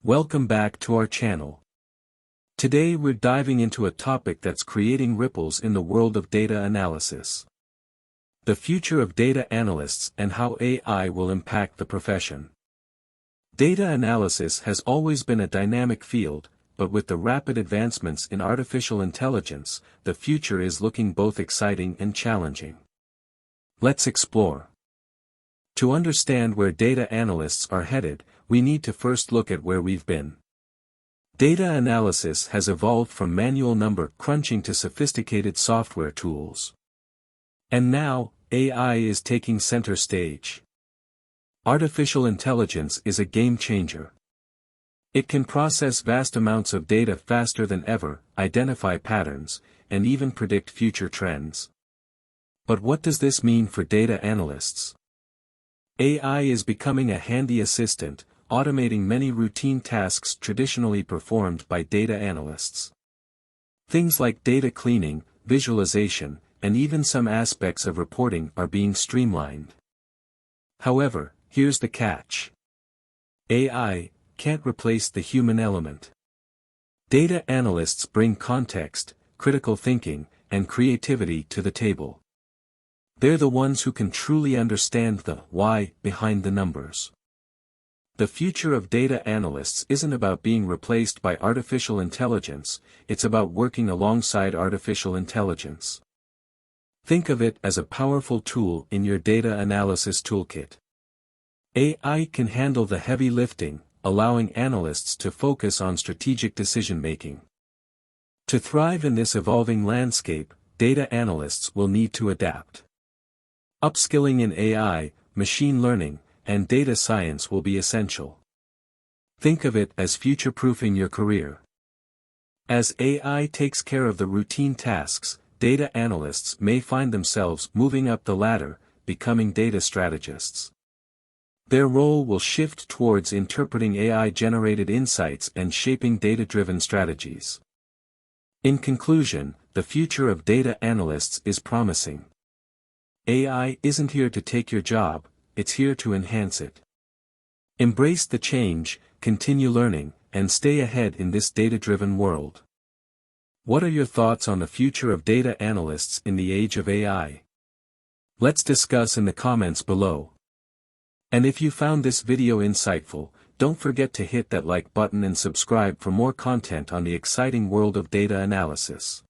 Welcome back to our channel. Today we're diving into a topic that's creating ripples in the world of data analysis. The future of data analysts and how AI will impact the profession. Data analysis has always been a dynamic field, but with the rapid advancements in artificial intelligence, the future is looking both exciting and challenging. Let's explore. To understand where data analysts are headed, we need to first look at where we've been. Data analysis has evolved from manual number crunching to sophisticated software tools. And now, AI is taking center stage. Artificial intelligence is a game changer. It can process vast amounts of data faster than ever, identify patterns, and even predict future trends. But what does this mean for data analysts? AI is becoming a handy assistant, automating many routine tasks traditionally performed by data analysts. Things like data cleaning, visualization, and even some aspects of reporting are being streamlined. However, here's the catch. AI can't replace the human element. Data analysts bring context, critical thinking, and creativity to the table. They're the ones who can truly understand the why behind the numbers. The future of data analysts isn't about being replaced by artificial intelligence, it's about working alongside artificial intelligence. Think of it as a powerful tool in your data analysis toolkit. AI can handle the heavy lifting, allowing analysts to focus on strategic decision-making. To thrive in this evolving landscape, data analysts will need to adapt. Upskilling in AI, machine learning, and data science will be essential. Think of it as future-proofing your career. As AI takes care of the routine tasks, data analysts may find themselves moving up the ladder, becoming data strategists. Their role will shift towards interpreting AI-generated insights and shaping data-driven strategies. In conclusion, the future of data analysts is promising. AI isn't here to take your job, it's here to enhance it. Embrace the change, continue learning, and stay ahead in this data-driven world. What are your thoughts on the future of data analysts in the age of AI? Let's discuss in the comments below. And if you found this video insightful, don't forget to hit that like button and subscribe for more content on the exciting world of data analysis.